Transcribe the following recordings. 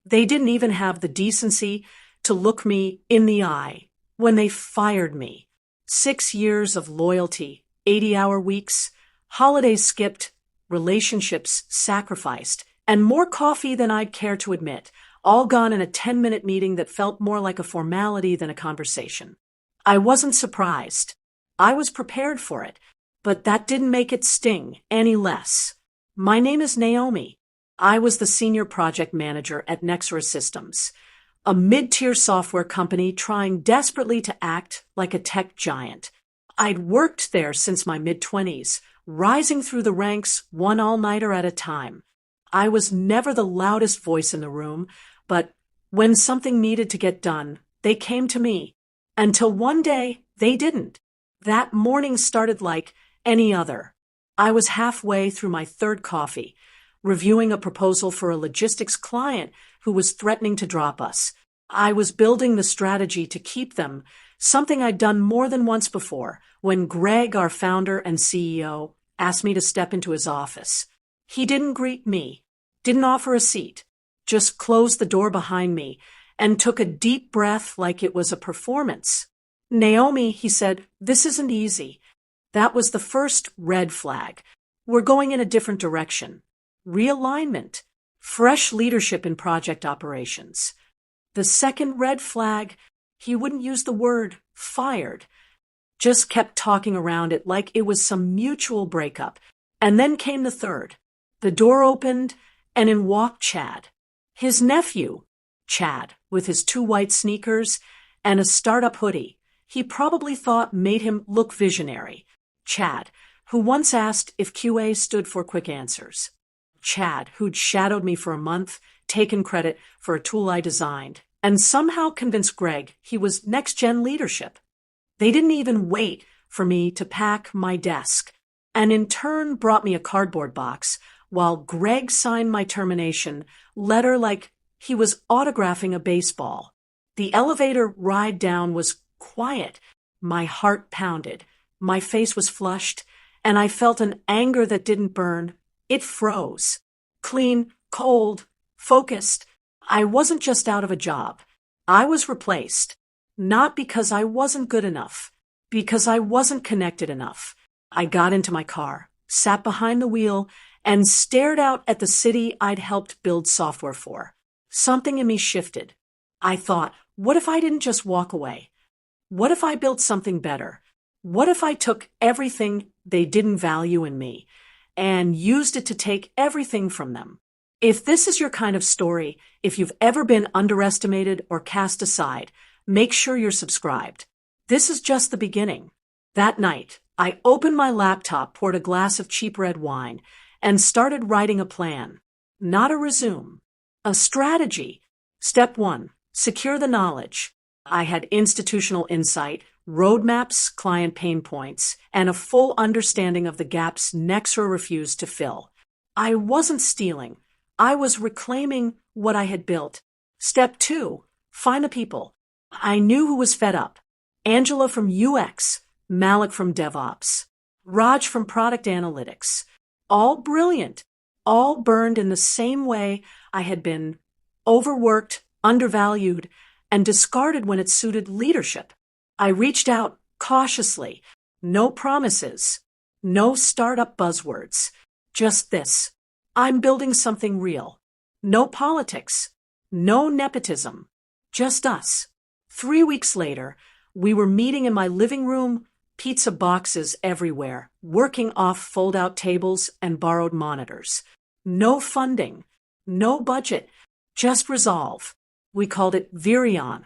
They didn't even have the decency to look me in the eye when they fired me. 6 years of loyalty, 80-hour weeks, holidays skipped, relationships sacrificed, and more coffee than I'd care to admit, all gone in a 10-minute meeting that felt more like a formality than a conversation. I wasn't surprised. I was prepared for it, but that didn't make it sting any less. My name is Naomi. I was the senior project manager at Nexera Systems, a mid-tier software company trying desperately to act like a tech giant. I'd worked there since my mid-20s, rising through the ranks one all-nighter at a time. I was never the loudest voice in the room, but when something needed to get done, they came to me. Until one day, they didn't. That morning started like any other. I was halfway through my third coffee, reviewing a proposal for a logistics client who was threatening to drop us. I was building the strategy to keep them, something I'd done more than once before, when Greg, our founder and CEO, asked me to step into his office. He didn't greet me, didn't offer a seat, just closed the door behind me and took a deep breath like it was a performance. "Naomi," he said, "this isn't easy." That was the first red flag. We're going in a different direction. Realignment. Fresh leadership in project operations. The second red flag, he wouldn't use the word fired. Just kept talking around it like it was some mutual breakup. And then came the third. The door opened, and in walked Chad. His nephew, Chad, with his 2 white sneakers and a startup hoodie he probably thought made him look visionary. Chad, who once asked if QA stood for quick answers. Chad, who'd shadowed me for a month, taken credit for a tool I designed, and somehow convinced Greg he was next-gen leadership. They didn't even wait for me to pack my desk, and in turn brought me a cardboard box, while Greg signed my termination letter like he was autographing a baseball. The elevator ride down was quiet. My heart pounded. My face was flushed, and I felt an anger that didn't burn. It froze. Clean, cold, focused. I wasn't just out of a job. I was replaced. Not because I wasn't good enough, because I wasn't connected enough. I got into my car, sat behind the wheel, and stared out at the city I'd helped build software for. Something in me shifted. I thought, what if I didn't just walk away? What if I built something better? What if I took everything they didn't value in me and used it to take everything from them? If this is your kind of story, if you've ever been underestimated or cast aside, make sure you're subscribed. This is just the beginning. That night, I opened my laptop, poured a glass of cheap red wine, and started writing a plan. Not a resume. A strategy. Step 1. Secure the knowledge. I had institutional insight, roadmaps, client pain points, and a full understanding of the gaps Nexera refused to fill. I wasn't stealing. I was reclaiming what I had built. Step 2. Find the people. I knew who was fed up. Angela from UX, Malik from DevOps, Raj from Product Analytics. All brilliant, all burned in the same way I had been overworked, undervalued, and discarded when it suited leadership. I reached out cautiously. No promises. No startup buzzwords. Just this. I'm building something real. No politics. No nepotism. Just us. 3 weeks later, we were meeting in my living room, pizza boxes everywhere, working off fold-out tables and borrowed monitors. No funding. No budget. Just resolve. We called it Virion,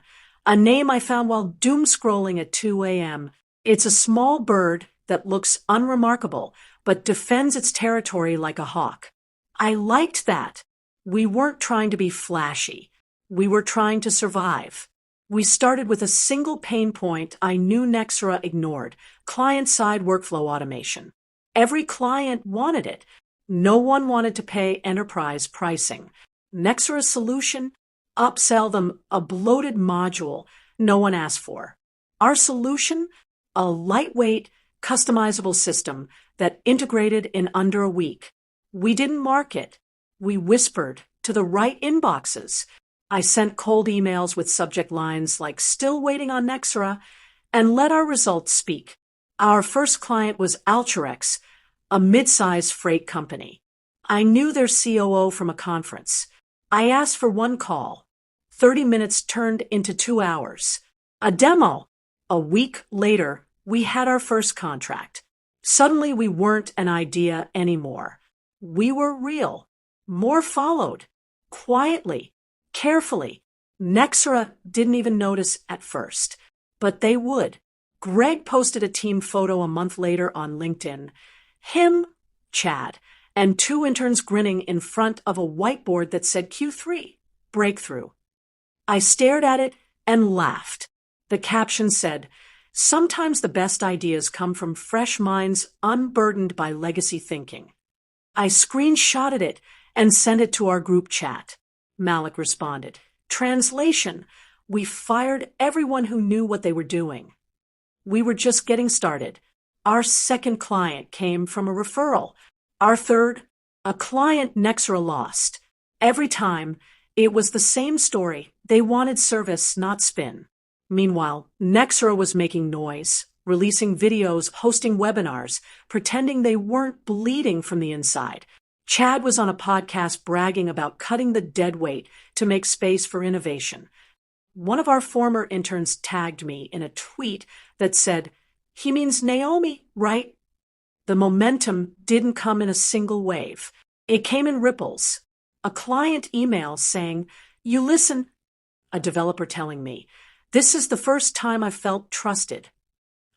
a name I found while doom-scrolling at 2 a.m. It's a small bird that looks unremarkable, but defends its territory like a hawk. I liked that. We weren't trying to be flashy. We were trying to survive. We started with a single pain point I knew Nexera ignored, client-side workflow automation. Every client wanted it. No one wanted to pay enterprise pricing. Nexera's solution? Upsell them a bloated module no one asked for. Our solution? A lightweight, customizable system that integrated in under a week. We didn't market. We whispered to the right inboxes. I sent cold emails with subject lines like "still waiting on Nexera" and let our results speak. Our first client was Alturex, a mid-size freight company. I knew their COO from a conference. I asked for one call. 30 minutes turned into 2 hours. A demo. A week later, we had our first contract. Suddenly, we weren't an idea anymore. We were real. More followed. Quietly. Carefully. Nexera didn't even notice at first. But they would. Greg posted a team photo a month later on LinkedIn. Him, Chad, and 2 interns grinning in front of a whiteboard that said Q3, Breakthrough. I stared at it and laughed. The caption said, "Sometimes the best ideas come from fresh minds unburdened by legacy thinking." I screenshotted it and sent it to our group chat. Malik responded, "Translation: we fired everyone who knew what they were doing." We were just getting started. Our second client came from a referral. Our third, a client Nexera lost. Every time, it was the same story. They wanted service, not spin. Meanwhile, Nexera was making noise, releasing videos, hosting webinars, pretending they weren't bleeding from the inside. Chad was on a podcast bragging about cutting the dead weight to make space for innovation. One of our former interns tagged me in a tweet that said, "He means Naomi, right?" The momentum didn't come in a single wave. It came in ripples. A client email saying, "You listen," a developer telling me, "This is the first time I felt trusted."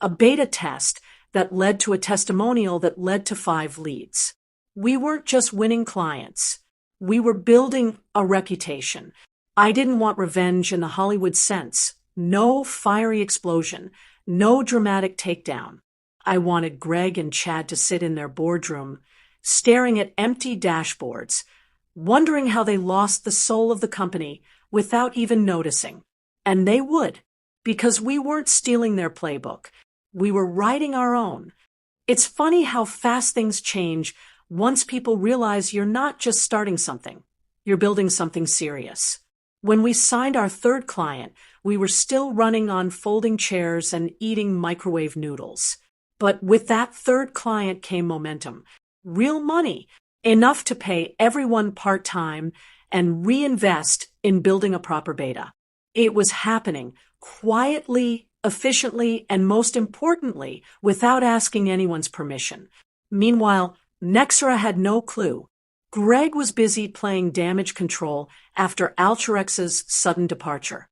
A beta test that led to a testimonial that led to 5 leads. We weren't just winning clients. We were building a reputation. I didn't want revenge in the Hollywood sense. No fiery explosion. No dramatic takedown. I wanted Greg and Chad to sit in their boardroom, staring at empty dashboards, wondering how they lost the soul of the company without even noticing. And they would, because we weren't stealing their playbook. We were writing our own. It's funny how fast things change once people realize you're not just starting something, you're building something serious. When we signed our third client, we were still running on folding chairs and eating microwave noodles. But with that third client came momentum, real money, enough to pay everyone part-time and reinvest in building a proper beta. It was happening quietly, efficiently, and most importantly, without asking anyone's permission. Meanwhile, Nexera had no clue. Greg was busy playing damage control after Alturex's sudden departure.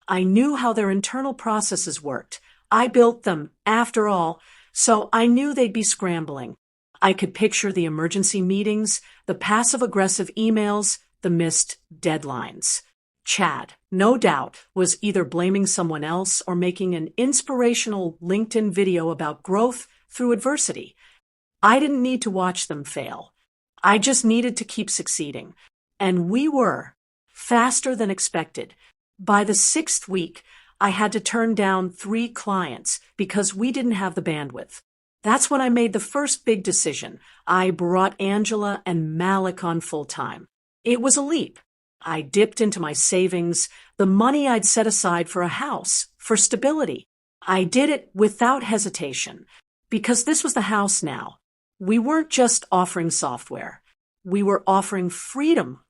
I knew how their internal processes worked. I built them, after all, so I knew they'd be scrambling. I could picture the emergency meetings, the passive-aggressive emails, the missed deadlines. Chad, no doubt, was either blaming someone else or making an inspirational LinkedIn video about growth through adversity. I didn't need to watch them fail. I just needed to keep succeeding. And we were, faster than expected. By the 6th week, I had to turn down 3 clients because we didn't have the bandwidth. That's when I made the first big decision. I brought Angela and Malik on full-time. It was a leap. I dipped into my savings, the money I'd set aside for a house, for stability. I did it without hesitation, because this was the house now. We weren't just offering software. We were offering freedom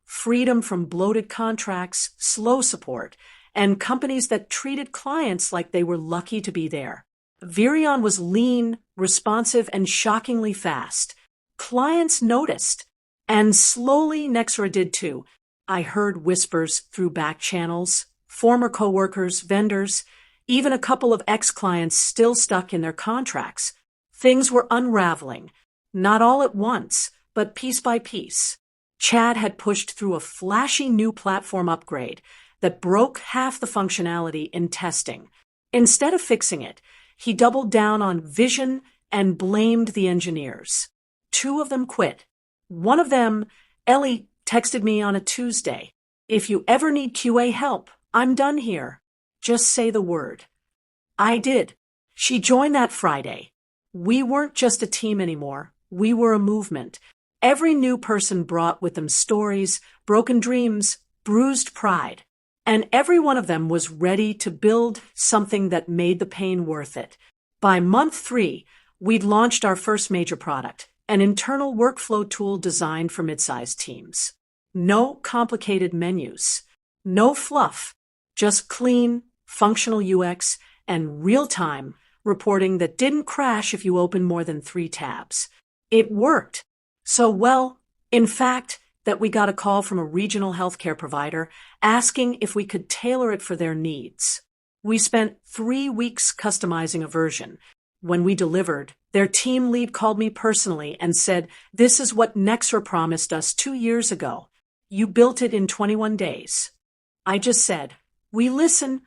from bloated contracts, slow support, and companies that treated clients like they were lucky to be there. Virion was lean, responsive, and shockingly fast. Clients noticed. And slowly Nexera did too. I heard whispers through back channels, former coworkers, vendors, even a couple of ex-clients still stuck in their contracts. Things were unraveling, not all at once, but piece by piece. Chad had pushed through a flashy new platform upgrade that broke half the functionality in testing. Instead of fixing it, he doubled down on vision and blamed the engineers. 2 of them quit. One of them, Ellie, texted me on a Tuesday. "If you ever need QA help, I'm done here. Just say the word." I did. She joined that Friday. We weren't just a team anymore. We were a movement. Every new person brought with them stories, broken dreams, bruised pride. And every one of them was ready to build something that made the pain worth it. By month 3, we'd launched our first major product, an internal workflow tool designed for mid-sized teams. No complicated menus, no fluff, just clean, functional UX and real-time reporting that didn't crash if you opened more than 3 tabs. It worked. So well, in fact, that we got a call from a regional healthcare provider asking if we could tailor it for their needs. We spent 3 weeks customizing a version. When we delivered, their team lead called me personally and said, "This is what Nexra promised us 2 years ago. You built it in 21 days." I just said, "We listen."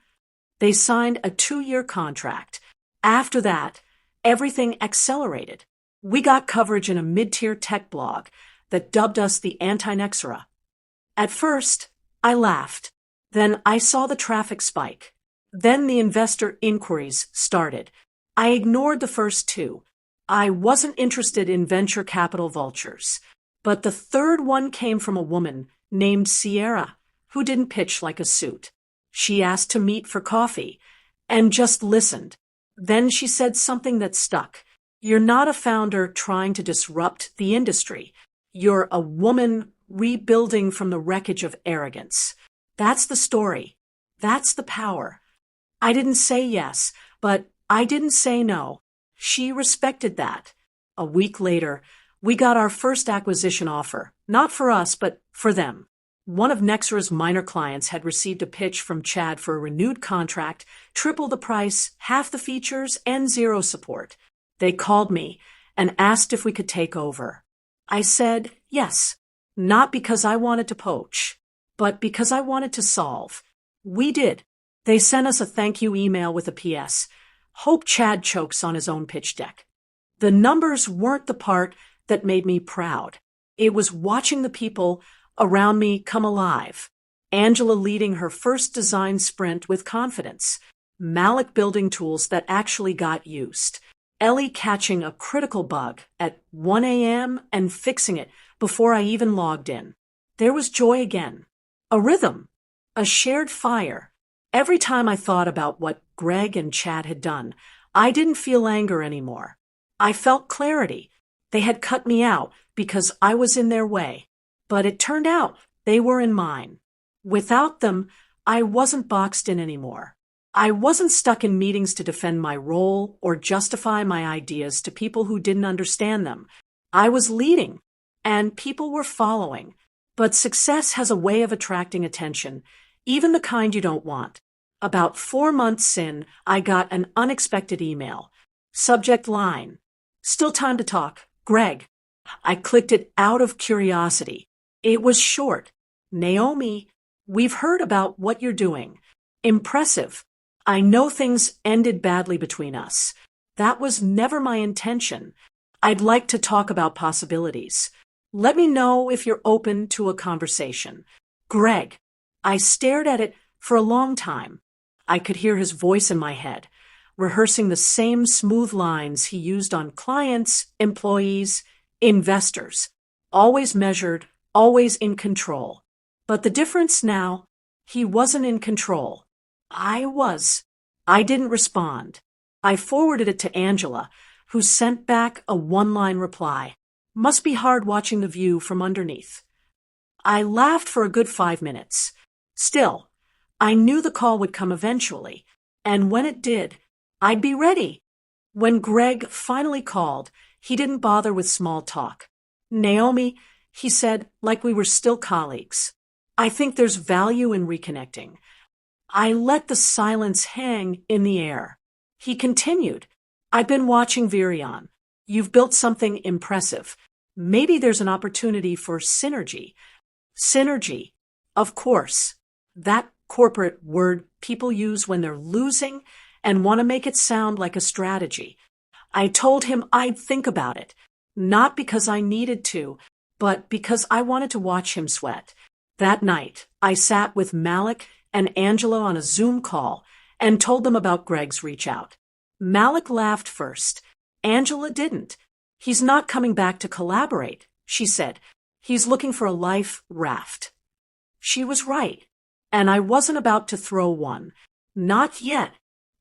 They signed a 2-year contract. After that, everything accelerated. We got coverage in a mid-tier tech blog that dubbed us the anti-Nexra. At first, I laughed. Then I saw the traffic spike. Then the investor inquiries started. I ignored the first 2. I wasn't interested in venture capital vultures. But the third one came from a woman named Sierra, who didn't pitch like a suit. She asked to meet for coffee and just listened. Then she said something that stuck. "You're not a founder trying to disrupt the industry. You're a woman rebuilding from the wreckage of arrogance." That's the story. That's the power. I didn't say yes, but I didn't say no. She respected that. A week later, we got our first acquisition offer, not for us, but for them. One of Nexra's minor clients had received a pitch from Chad for a renewed contract, triple the price, half the features, and 0 support. They called me and asked if we could take over. I said yes, not because I wanted to poach, but because I wanted to solve. We did. They sent us a thank you email with a PS. "Hope Chad chokes on his own pitch deck." The numbers weren't the part that made me proud. It was watching the people around me come alive. Angela leading her first design sprint with confidence. Malik building tools that actually got used. Ellie catching a critical bug at 1 a.m. and fixing it before I even logged in. There was joy again. A rhythm. A shared fire. Every time I thought about what Greg and Chad had done, I didn't feel anger anymore. I felt clarity. They had cut me out because I was in their way. But it turned out they were in mine. Without them, I wasn't boxed in anymore. I wasn't stuck in meetings to defend my role or justify my ideas to people who didn't understand them. I was leading, and people were following. But success has a way of attracting attention, even the kind you don't want. About 4 months in, I got an unexpected email. Subject line: "Still time to talk. Greg." I clicked it out of curiosity. It was short. "Naomi, we've heard about what you're doing. Impressive. I know things ended badly between us. That was never my intention. I'd like to talk about possibilities. Let me know if you're open to a conversation. Greg." I stared at it for a long time. I could hear his voice in my head, rehearsing the same smooth lines he used on clients, employees, investors. Always measured, always in control. But the difference now, he wasn't in control. I was. I didn't respond. I forwarded it to Angela, who sent back a 1-line reply. "Must be hard watching the view from underneath." I laughed for a good 5 minutes. Still, I knew the call would come eventually, and when it did, I'd be ready. When Greg finally called, he didn't bother with small talk. "Naomi," he said, like we were still colleagues, "I think there's value in reconnecting." I let the silence hang in the air. He continued, "I've been watching Virion. You've built something impressive. Maybe there's an opportunity for synergy." Synergy, of course. That corporate word people use when they're losing and want to make it sound like a strategy. I told him I'd think about it, not because I needed to, but because I wanted to watch him sweat. That night, I sat with Malik and Angela on a Zoom call and told them about Greg's reach out. Malik laughed first. Angela didn't. "He's not coming back to collaborate," she said. "He's looking for a life raft." She was right. And I wasn't about to throw one. Not yet.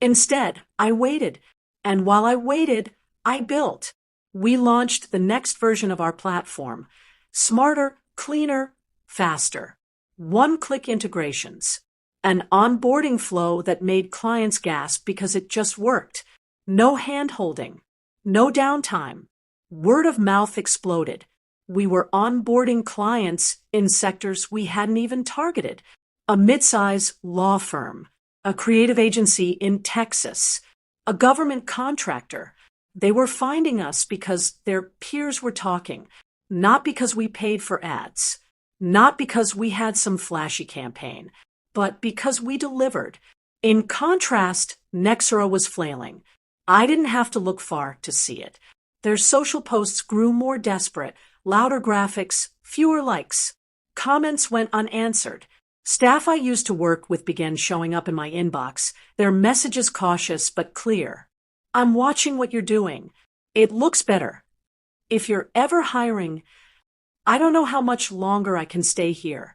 Instead, I waited. And while I waited, I built. We launched the next version of our platform. Smarter, cleaner, faster. One-click integrations. An onboarding flow that made clients gasp because it just worked. No hand-holding. No downtime. Word of mouth exploded. We were onboarding clients in sectors we hadn't even targeted. A mid-size law firm, a creative agency in Texas, a government contractor. They were finding us because their peers were talking, not because we paid for ads, not because we had some flashy campaign, but because we delivered. In contrast, Nexera was flailing. I didn't have to look far to see it. Their social posts grew more desperate, louder graphics, fewer likes. Comments went unanswered. Staff I used to work with began showing up in my inbox, their messages cautious but clear. I'm watching what you're doing. It looks better. If you're ever hiring, I don't know how much longer I can stay here.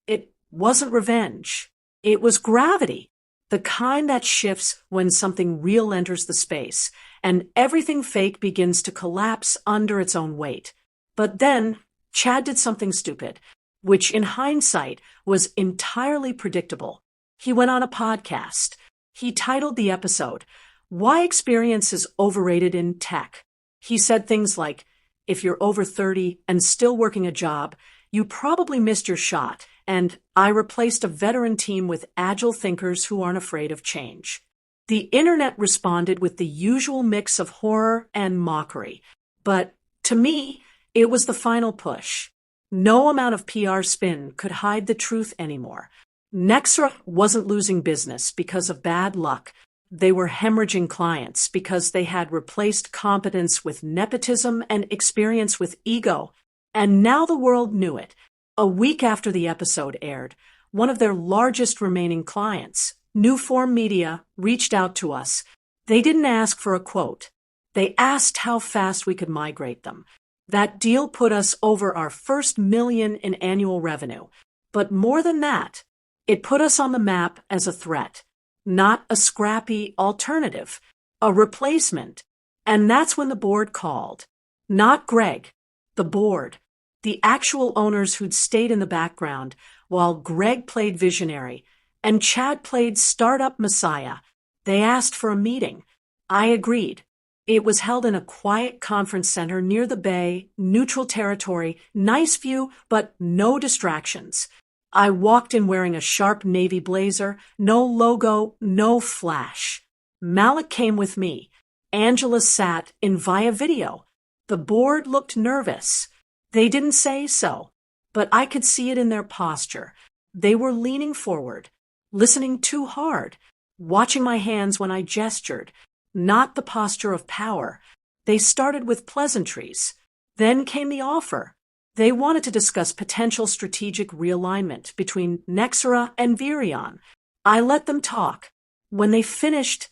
It wasn't revenge. It was gravity, the kind that shifts when something real enters the space, and everything fake begins to collapse under its own weight. But then, Chad did something stupid, which in hindsight was entirely predictable. He went on a podcast. He titled the episode, "Why Experience is Overrated in Tech." He said things like, "If you're over 30 and still working a job, you probably missed your shot, and I replaced a veteran team with agile thinkers who aren't afraid of change." The internet responded with the usual mix of horror and mockery. But to me, it was the final push. No amount of PR spin could hide the truth anymore. Nexera wasn't losing business because of bad luck. They were hemorrhaging clients because they had replaced competence with nepotism and experience with ego. And now the world knew it. A week after the episode aired, one of their largest remaining clients, New Form Media, reached out to us. They didn't ask for a quote. They asked how fast we could migrate them. That deal put us over our first $1 million in annual revenue. But more than that, it put us on the map as a threat, not a scrappy alternative, a replacement. And that's when the board called. Not Greg, the board, the actual owners who'd stayed in the background while Greg played visionary and Chad played startup messiah. They asked for a meeting. I agreed. It was held in a quiet conference center near the bay, neutral territory, nice view, but no distractions. I walked in wearing a sharp navy blazer, no logo, no flash. Malik came with me. Angela sat in via video. The board looked nervous. They didn't say so, but I could see it in their posture. They were leaning forward, listening too hard, watching my hands when I gestured. Not the posture of power. They started with pleasantries. Then came the offer. They wanted to discuss potential strategic realignment between Nexera and Virion. I let them talk. When they finished,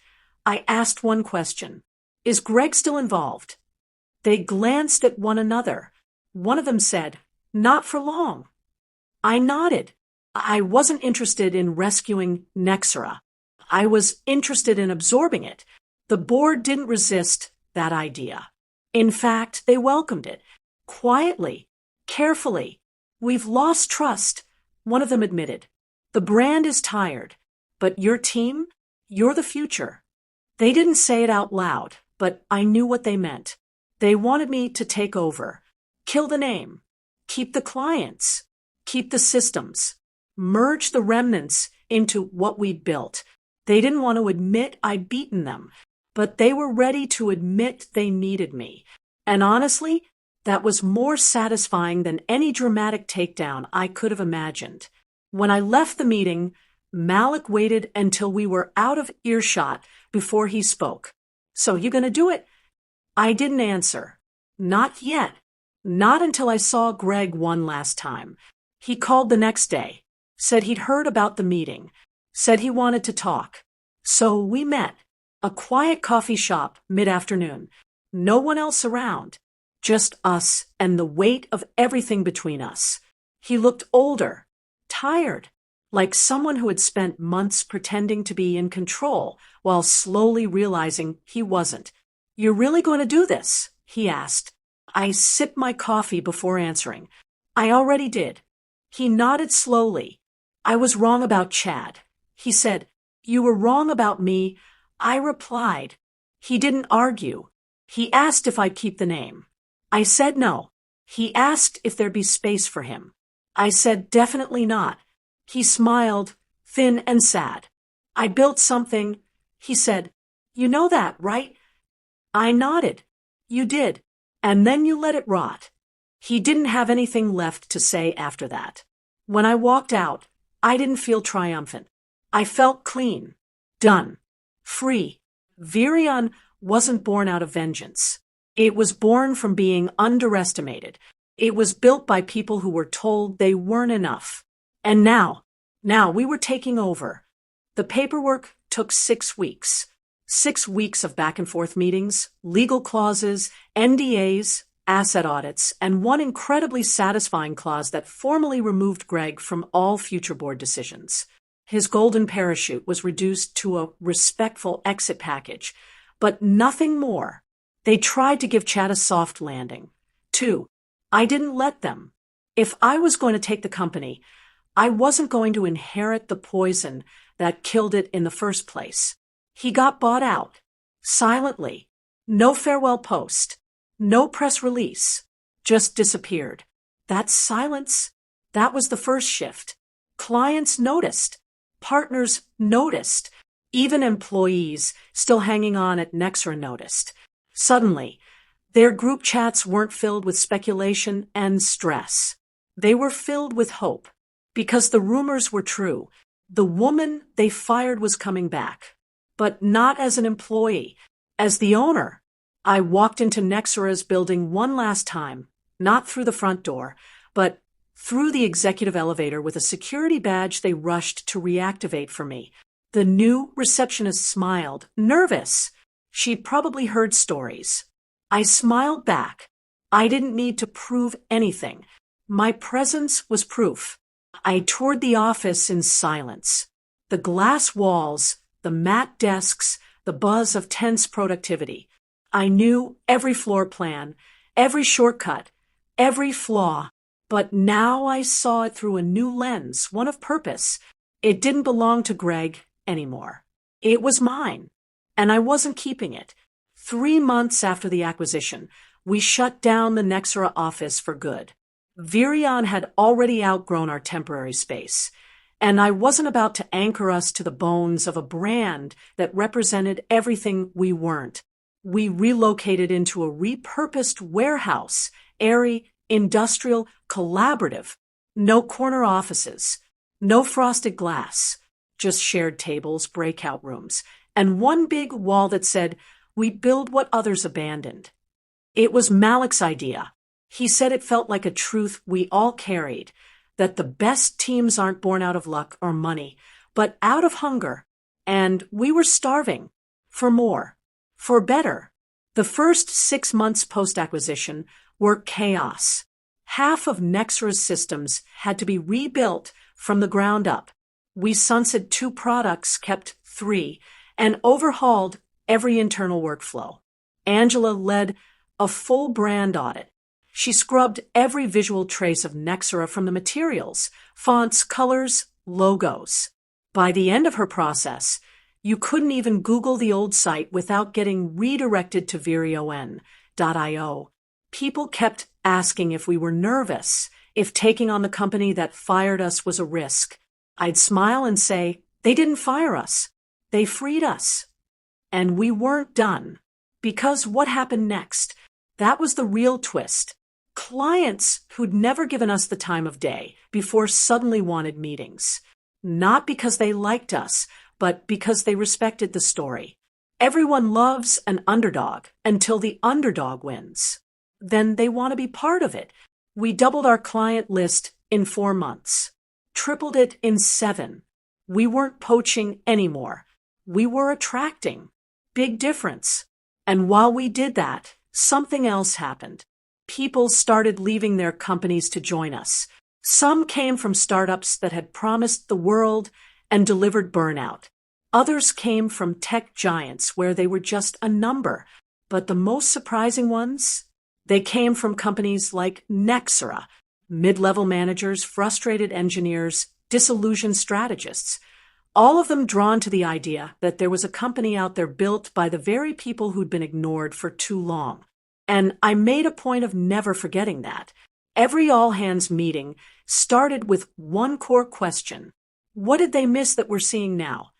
I asked one question. Is Greg still involved? They glanced at one another. One of them said, "Not for long." I nodded. I wasn't interested in rescuing Nexera. I was interested in absorbing it. The board didn't resist that idea. In fact, they welcomed it. Quietly, carefully. "We've lost trust," one of them admitted. "The brand is tired. But your team? You're the future." They didn't say it out loud, but I knew what they meant. They wanted me to take over. Kill the name. Keep the clients. Keep the systems. Merge the remnants into what we'd built. They didn't want to admit I'd beaten them, but they were ready to admit they needed me. And honestly, that was more satisfying than any dramatic takedown I could have imagined. When I left the meeting, Malik waited until we were out of earshot before he spoke. "So you gonna do it?" I didn't answer. Not yet. Not until I saw Greg one last time. He called the next day, said he'd heard about the meeting, said he wanted to talk. So we met. A quiet coffee shop mid-afternoon. No one else around. Just us and the weight of everything between us. He looked older, tired. like someone who had spent months pretending to be in control while slowly realizing he wasn't. "You're really going to do this?" he asked. I sipped my coffee before answering. "I already did." He nodded slowly. "I was wrong about Chad." He said, "You were wrong about me." I replied. He didn't argue. He asked if I'd keep the name. I said no. He asked if there'd be space for him. I said definitely not. He smiled, thin and sad. "I built something." He said, "You know that, right?" I nodded. "You did. And then you let it rot." He didn't have anything left to say after that. When I walked out, I didn't feel triumphant. I felt clean, done, free. Virion wasn't born out of vengeance. It was born from being underestimated. It was built by people who were told they weren't enough. And now we were taking over. The paperwork took 6 weeks. 6 weeks of back and forth meetings, legal clauses, NDAs, asset audits, and one incredibly satisfying clause that formally removed Greg from all future board decisions. His golden parachute was reduced to a respectful exit package, but nothing more. They tried to give Chad a soft landing. 2, I didn't let them. If I was going to take the company, I wasn't going to inherit the poison that killed it in the first place. He got bought out. Silently. No farewell post. No press release. Just disappeared. That silence, that was the first shift. Clients noticed. Partners noticed. Even employees still hanging on at Nexra noticed. Suddenly, their group chats weren't filled with speculation and stress. They were filled with hope. Because the rumors were true. The woman they fired was coming back. But not as an employee, as the owner. I walked into Nexra's building one last time, not through the front door, but through the executive elevator with a security badge they rushed to reactivate for me. The new receptionist smiled, nervous. She'd probably heard stories. I smiled back. I didn't need to prove anything. My presence was proof. I toured the office in silence. The glass walls, the matte desks, the buzz of tense productivity. I knew every floor plan, every shortcut, every flaw, but now I saw it through a new lens, one of purpose. It didn't belong to Greg anymore. It was mine, and I wasn't keeping it. 3 months after the acquisition, we shut down the Nexra office for good. Virion had already outgrown our temporary space, and I wasn't about to anchor us to the bones of a brand that represented everything we weren't. We relocated into a repurposed warehouse, airy, industrial, collaborative. No corner offices, no frosted glass, just shared tables, breakout rooms, and one big wall that said, "We build what others abandoned." It was Malik's idea. He said it felt like a truth we all carried, that the best teams aren't born out of luck or money, but out of hunger. And we were starving. For more. For better. The first 6 months post-acquisition were chaos. Half of Nexra's systems had to be rebuilt from the ground up. We sunset 2 products, kept 3, and overhauled every internal workflow. Angela led a full brand audit. She scrubbed every visual trace of Nexra from the materials, fonts, colors, logos. By the end of her process, you couldn't even Google the old site without getting redirected to virion.io. People kept asking if we were nervous, if taking on the company that fired us was a risk. I'd smile and say, they didn't fire us. They freed us. And we weren't done. Because what happened next? That was the real twist. Clients who'd never given us the time of day before suddenly wanted meetings. Not because they liked us, but because they respected the story. Everyone loves an underdog until the underdog wins. Then they want to be part of it. We doubled our client list in 4 months. Tripled it in 7. We weren't poaching anymore. We were attracting. Big difference. And while we did that, something else happened. People started leaving their companies to join us. Some came from startups that had promised the world and delivered burnout. Others came from tech giants where they were just a number. But the most surprising ones? They came from companies like Nexera, mid-level managers, frustrated engineers, disillusioned strategists, all of them drawn to the idea that there was a company out there built by the very people who'd been ignored for too long. And I made a point of never forgetting that. Every all-hands meeting started with one core question. What did they miss that we're seeing now?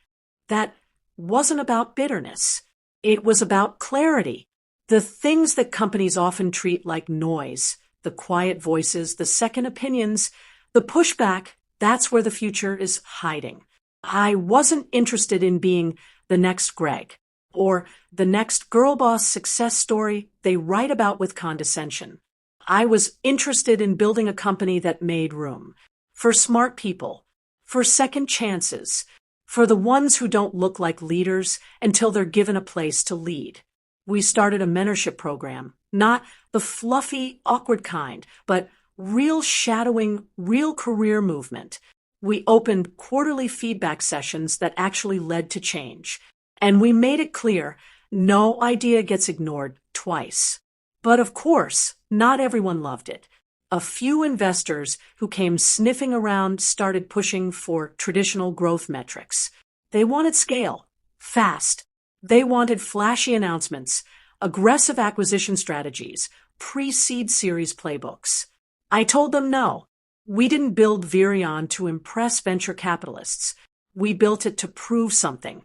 That wasn't about bitterness. It was about clarity. The things that companies often treat like noise, the quiet voices, the second opinions, the pushback, that's where the future is hiding. I wasn't interested in being the next Greg or the next girl boss success story they write about with condescension. I was interested in building a company that made room for smart people, for second chances, for the ones who don't look like leaders until they're given a place to lead. We started a mentorship program, not the fluffy, awkward kind, but real shadowing, real career movement. We opened quarterly feedback sessions that actually led to change. And we made it clear, no idea gets ignored twice. But of course, not everyone loved it. A few investors who came sniffing around started pushing for traditional growth metrics. They wanted scale, fast. They wanted flashy announcements, aggressive acquisition strategies, pre-seed series playbooks. I told them no. We didn't build Virion to impress venture capitalists. We built it to prove something.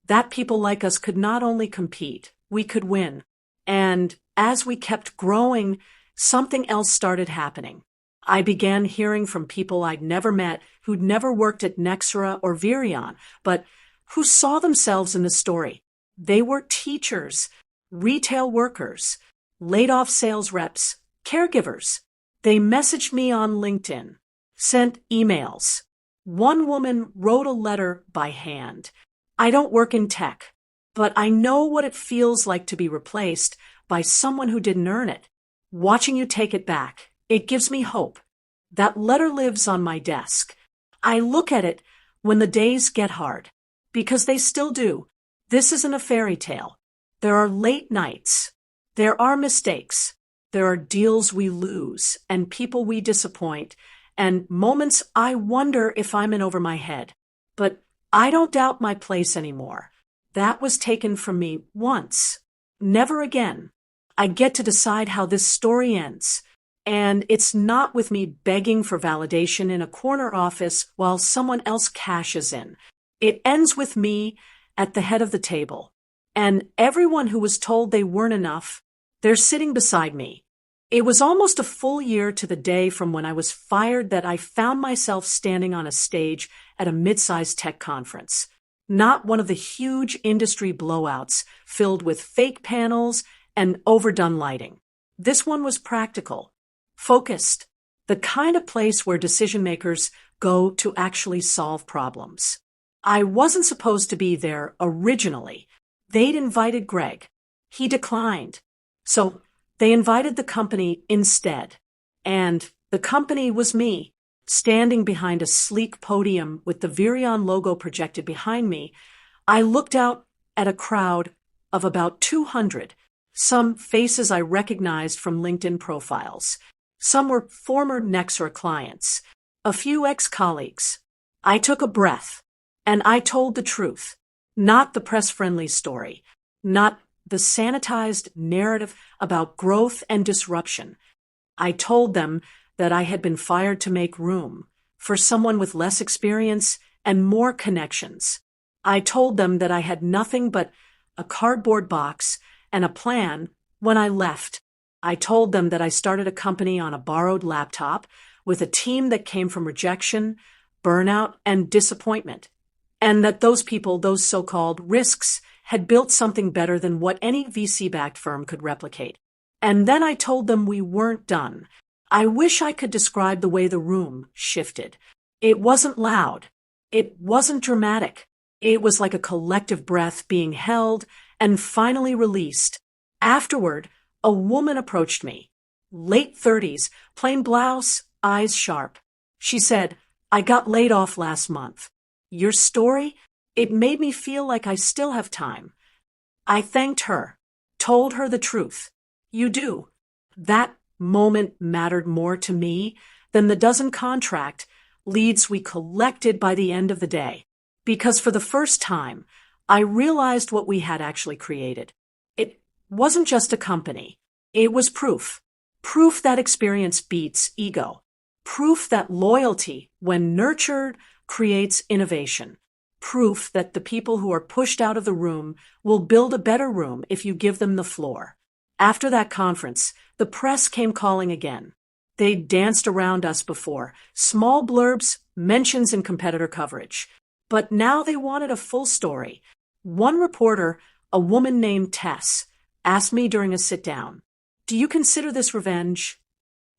That people like us could not only compete, we could win. And as we kept growing, something else started happening. I began hearing from people I'd never met, who'd never worked at Nexera or Virion, but who saw themselves in the story. They were teachers, retail workers, laid-off sales reps, caregivers. They messaged me on LinkedIn, sent emails. One woman wrote a letter by hand. I don't work in tech, but I know what it feels like to be replaced by someone who didn't earn it. Watching you take it back, it gives me hope. That letter lives on my desk. I look at it when the days get hard, because they still do. This isn't a fairy tale. There are late nights. There are mistakes. There are deals we lose and people we disappoint and moments I wonder if I'm in over my head. But I don't doubt my place anymore. That was taken from me once. Never again. I get to decide how this story ends. And it's not with me begging for validation in a corner office while someone else cashes in. It ends with me at the head of the table. And everyone who was told they weren't enough, they're sitting beside me. It was almost a full year to the day from when I was fired that I found myself standing on a stage at a mid-sized tech conference. Not one of the huge industry blowouts filled with fake panels and overdone lighting. This one was practical, focused, the kind of place where decision makers go to actually solve problems. I wasn't supposed to be there originally. They'd invited Greg. He declined. So they invited the company instead. And the company was me, standing behind a sleek podium with the Virion logo projected behind me. I looked out at a crowd of about 200, some faces I recognized from LinkedIn profiles. Some were former Nexera clients, a few ex-colleagues. I took a breath, and I told the truth, not the press-friendly story, not the sanitized narrative about growth and disruption. I told them that I had been fired to make room for someone with less experience and more connections. I told them that I had nothing but a cardboard box and a plan when I left. I told them that I started a company on a borrowed laptop with a team that came from rejection, burnout, and disappointment, and that those people, those so-called risks, had built something better than what any VC-backed firm could replicate. And then I told them we weren't done. I wish I could describe the way the room shifted. It wasn't loud. It wasn't dramatic. It was like a collective breath being held and finally released. Afterward, a woman approached me. Late 30s, plain blouse, eyes sharp. She said, I got laid off last month. Your story? It made me feel like I still have time. I thanked her, told her the truth. You do. That moment mattered more to me than the dozen contract leads we collected by the end of the day. Because for the first time, I realized what we had actually created. It wasn't just a company. It was proof. Proof that experience beats ego. Proof that loyalty, when nurtured, creates innovation. Proof that the people who are pushed out of the room will build a better room if you give them the floor. After that conference, the press came calling again. They danced around us before, small blurbs, mentions in competitor coverage. But now they wanted a full story. One reporter, a woman named Tess, asked me during a sit-down, "Do you consider this revenge?"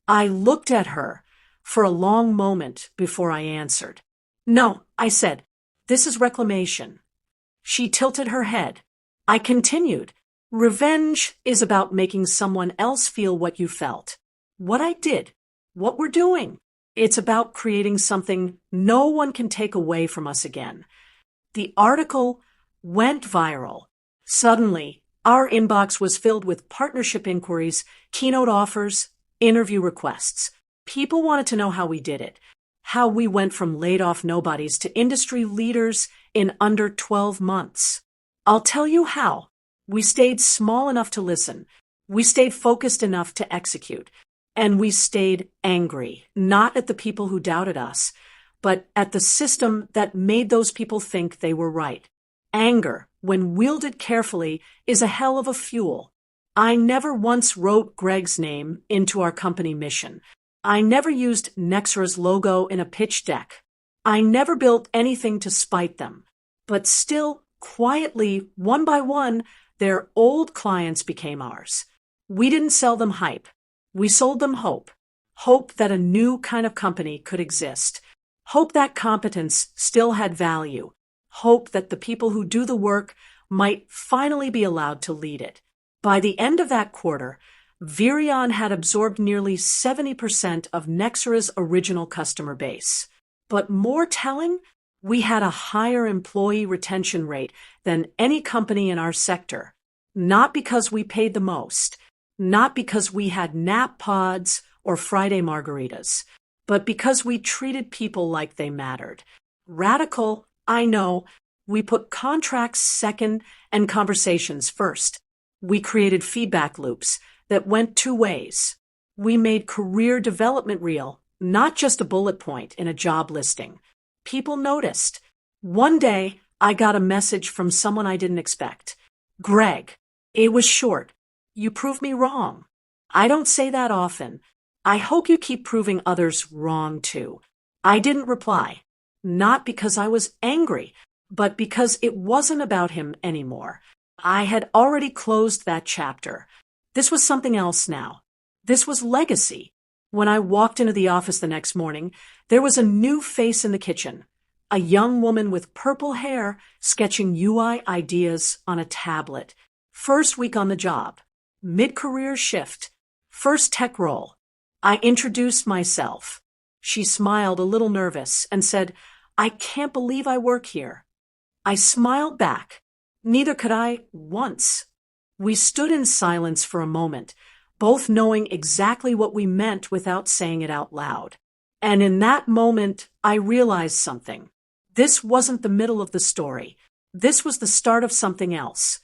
I looked at her for a long moment before I answered. "No," I said, "this is reclamation." She tilted her head. I continued, "Revenge is about making someone else feel what you felt. What I did, what we're doing. It's about creating something no one can take away from us again." The article went viral. Suddenly, our inbox was filled with partnership inquiries, keynote offers, interview requests. People wanted to know how we did it, how we went from laid-off nobodies to industry leaders in under 12 months. I'll tell you how. We stayed small enough to listen. We stayed focused enough to execute. And we stayed angry, not at the people who doubted us, but at the system that made those people think they were right. Anger, when wielded carefully, is a hell of a fuel. I never once wrote Greg's name into our company mission. I never used Nexra's logo in a pitch deck. I never built anything to spite them. But still, quietly, one by one, their old clients became ours. We didn't sell them hype. We sold them hope. Hope that a new kind of company could exist. Hope that competence still had value. Hope that the people who do the work might finally be allowed to lead it. By the end of that quarter, Virion had absorbed nearly 70% of Nexra's original customer base. But more telling, we had a higher employee retention rate than any company in our sector. Not because we paid the most, not because we had nap pods or Friday margaritas, but because we treated people like they mattered. Radical, I know. We put contracts second and conversations first. We created feedback loops that went two ways. We made career development real, not just a bullet point in a job listing. People noticed. One day, I got a message from someone I didn't expect. "Greg." It was short. "You proved me wrong." I don't say that often. I hope you keep proving others wrong too. I didn't reply. Not because I was angry, but because it wasn't about him anymore. I had already closed that chapter. This was something else now. This was legacy. When I walked into the office the next morning, there was a new face in the kitchen. A young woman with purple hair sketching UI ideas on a tablet. First week on the job. Mid-career shift. First tech role. I introduced myself. She smiled a little nervous and said, "I can't believe I work here." I smiled back. Neither could I once. We stood in silence for a moment, both knowing exactly what we meant without saying it out loud. And in that moment, I realized something. This wasn't the middle of the story. This was the start of something else.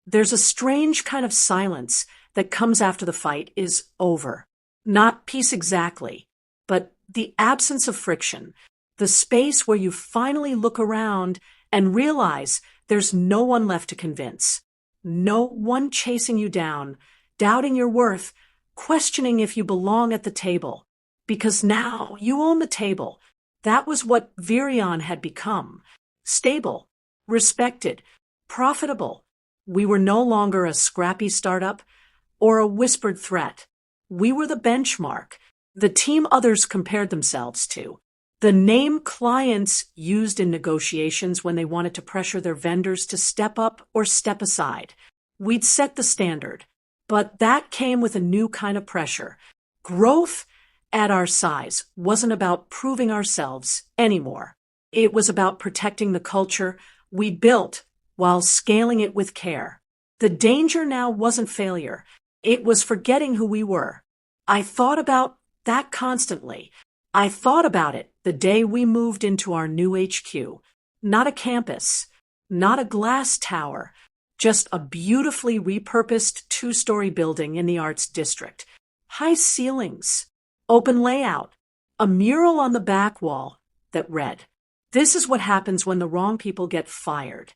There's a strange kind of silence that comes after the fight is over. Not peace exactly, but the absence of friction, the space where you finally look around and realize there's no one left to convince, no one chasing you down, doubting your worth, questioning if you belong at the table. Because now you own the table. That was what Virion had become. Stable, respected, profitable. We were no longer a scrappy startup or a whispered threat. We were the benchmark, the team others compared themselves to, the name clients used in negotiations when they wanted to pressure their vendors to step up or step aside. We'd set the standard, but that came with a new kind of pressure. Growth at our size wasn't about proving ourselves anymore. It was about protecting the culture we built while scaling it with care. The danger now wasn't failure. It was forgetting who we were. I thought about that constantly. I thought about it the day we moved into our new HQ. Not a campus, not a glass tower, just a beautifully repurposed 2-story building in the Arts District. High ceilings, open layout, a mural on the back wall that read, "This is what happens when the wrong people get fired."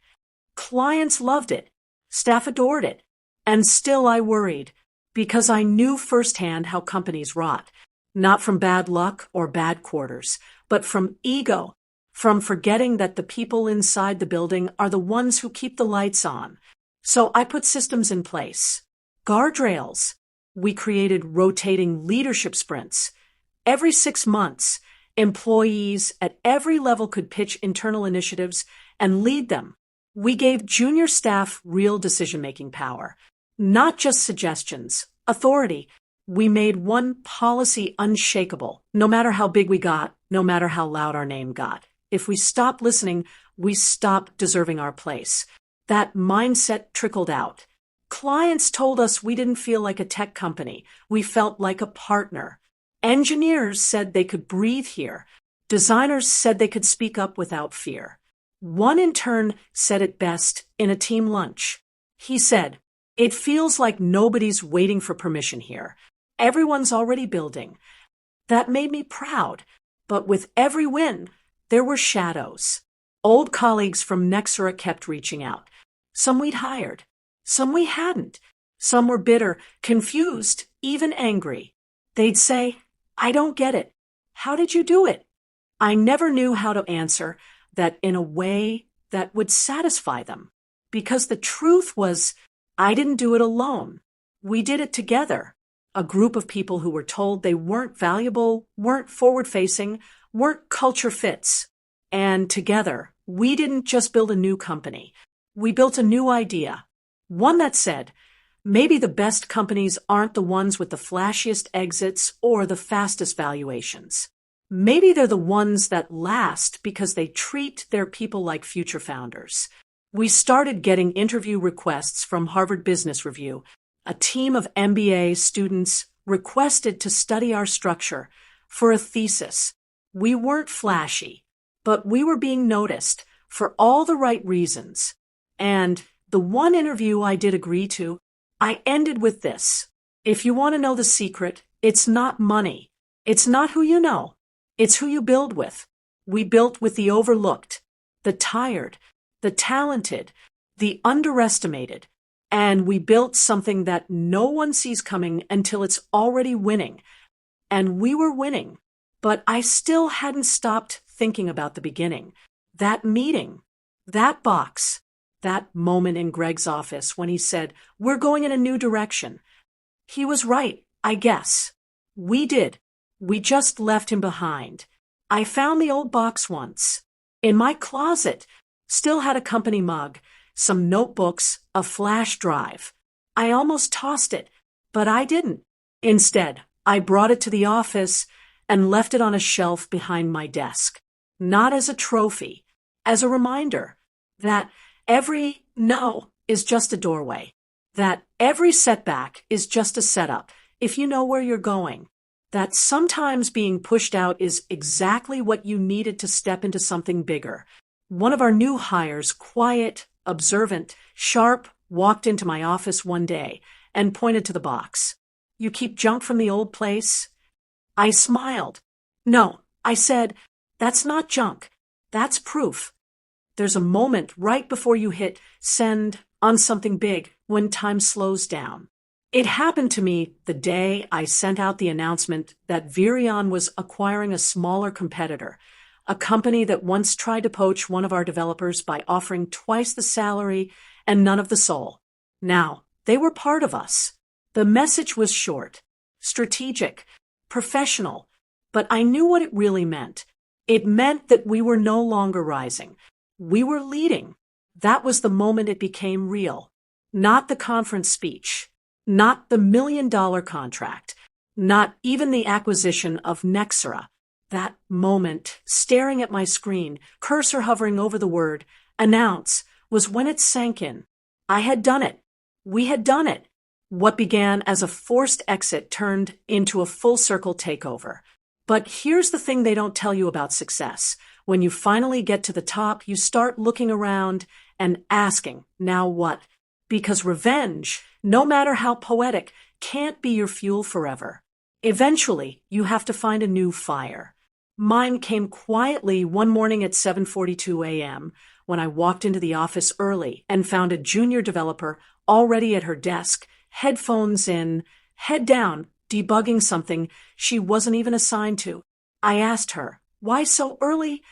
Clients loved it. Staff adored it. And still I worried, because I knew firsthand how companies rot. Not from bad luck or bad quarters, but from ego, from forgetting that the people inside the building are the ones who keep the lights on. So I put systems in place. Guardrails. We created rotating leadership sprints. Every 6 months, employees at every level could pitch internal initiatives and lead them. We gave junior staff real decision-making power, not just suggestions, authority. We made one policy unshakable, no matter how big we got, no matter how loud our name got. If we stopped listening, we stopped deserving our place. That mindset trickled out. Clients told us we didn't feel like a tech company. We felt like a partner. Engineers said they could breathe here. Designers said they could speak up without fear. One intern said it best in a team lunch. He said, "It feels like nobody's waiting for permission here. Everyone's already building." That made me proud. But with every win, there were shadows. Old colleagues from Nexera kept reaching out. Some we'd hired. Some we hadn't. Some were bitter, confused, even angry. They'd say, "I don't get it. How did you do it?" I never knew how to answer that in a way that would satisfy them. Because the truth was, I didn't do it alone. We did it together. A group of people who were told they weren't valuable, weren't forward-facing, weren't culture fits. And together, we didn't just build a new company. We built a new idea. One that said, maybe the best companies aren't the ones with the flashiest exits or the fastest valuations. Maybe they're the ones that last because they treat their people like future founders. We started getting interview requests from Harvard Business Review. A team of MBA students requested to study our structure for a thesis. We weren't flashy, but we were being noticed for all the right reasons. And the one interview I did agree to, I ended with this. If you want to know the secret, it's not money. It's not who you know. It's who you build with. We built with the overlooked, the tired, the talented, the underestimated, and we built something that no one sees coming until it's already winning. And we were winning, but I still hadn't stopped thinking about the beginning. That meeting, that box, that moment in Greg's office when he said, "We're going in a new direction." He was right, I guess. We did. We just left him behind. I found the old box once. In my closet, still had a company mug, some notebooks, a flash drive. I almost tossed it, but I didn't. Instead, I brought it to the office and left it on a shelf behind my desk. Not as a trophy, as a reminder that every no is just a doorway, that every setback is just a setup if you know where you're going. That sometimes being pushed out is exactly what you needed to step into something bigger. One of our new hires, quiet, observant, sharp, walked into my office one day and pointed to the box. "You keep junk from the old place?" I smiled. "No," I said, "that's not junk. That's proof." There's a moment right before you hit send on something big when time slows down. It happened to me the day I sent out the announcement that Virion was acquiring a smaller competitor, a company that once tried to poach one of our developers by offering twice the salary and none of the soul. Now, they were part of us. The message was short, strategic, professional, but I knew what it really meant. It meant that we were no longer rising. We were leading. That was the moment it became real. Not the conference speech, not the $1 million contract, not even the acquisition of Nexera. That moment, staring at my screen, cursor hovering over the word, announce, was when it sank in. I had done it. We had done it. What began as a forced exit turned into a full-circle takeover. But here's the thing they don't tell you about success. When you finally get to the top, you start looking around and asking, now what? Because revenge, no matter how poetic, can't be your fuel forever. Eventually, you have to find a new fire. Mine came quietly one morning at 7:42 a.m. when I walked into the office early and found a junior developer already at her desk, headphones in, head down, debugging something she wasn't even assigned to. I asked her, "Why so early?"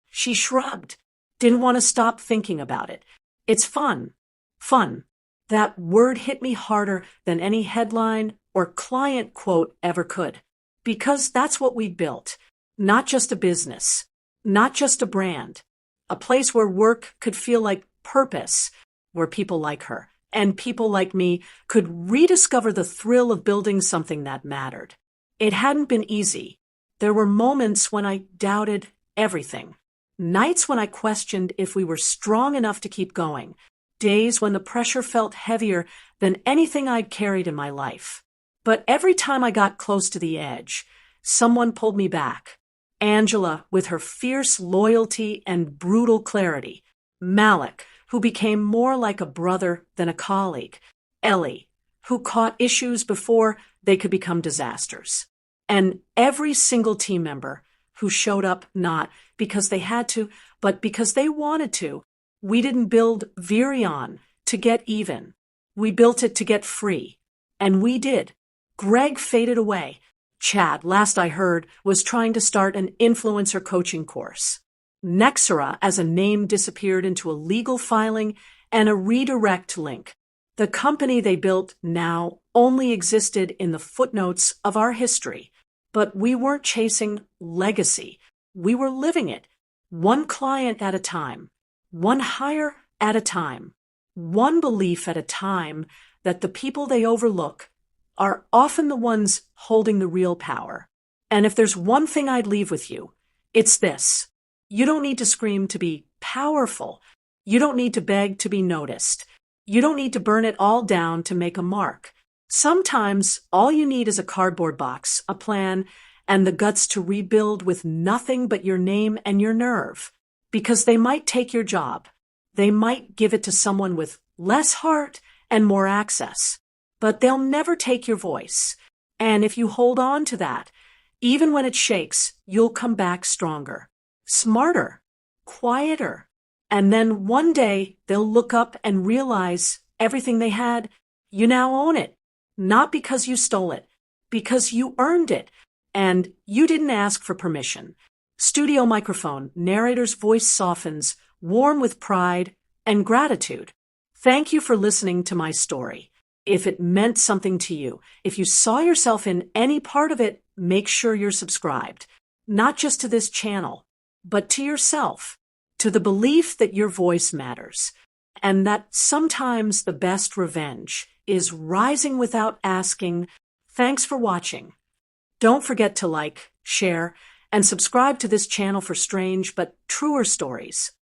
She shrugged. Didn't want to stop thinking about it. It's fun. Fun. That word hit me harder than any headline or client quote ever could. Because that's what we built. Not just a business. Not just a brand. A place where work could feel like purpose, where people like her and people like me could rediscover the thrill of building something that mattered. It hadn't been easy. There were moments when I doubted everything. Nights when I questioned if we were strong enough to keep going. Days when the pressure felt heavier than anything I'd carried in my life. But every time I got close to the edge, someone pulled me back. Angela, with her fierce loyalty and brutal clarity. Malik, who became more like a brother than a colleague. Ellie, who caught issues before they could become disasters. And every single team member who showed up not because they had to, but because they wanted to. We didn't build Virion to get even. We built it to get free. And we did. Greg faded away. Chad, last I heard, was trying to start an influencer coaching course. Nexera as a name disappeared into a legal filing and a redirect link. The company they built now only existed in the footnotes of our history. But we weren't chasing legacy. We were living it. One client at a time. One hire at a time. One belief at a time that the people they overlook are often the ones holding the real power. And if there's one thing I'd leave with you, it's this. You don't need to scream to be powerful. You don't need to beg to be noticed. You don't need to burn it all down to make a mark. Sometimes all you need is a cardboard box, a plan, and the guts to rebuild with nothing but your name and your nerve. Because they might take your job. They might give it to someone with less heart and more access. But they'll never take your voice. And if you hold on to that, even when it shakes, you'll come back stronger, smarter, quieter. And then one day they'll look up and realize everything they had, you now own it. Not because you stole it, because you earned it. And you didn't ask for permission. Studio microphone, narrator's voice softens, warm with pride and gratitude. Thank you for listening to my story. If it meant something to you, if you saw yourself in any part of it, make sure you're subscribed. Not just to this channel, but to yourself, to the belief that your voice matters, and that sometimes the best revenge is rising without asking. Thanks for watching. Don't forget to like, share, and subscribe to this channel for strange but truer stories.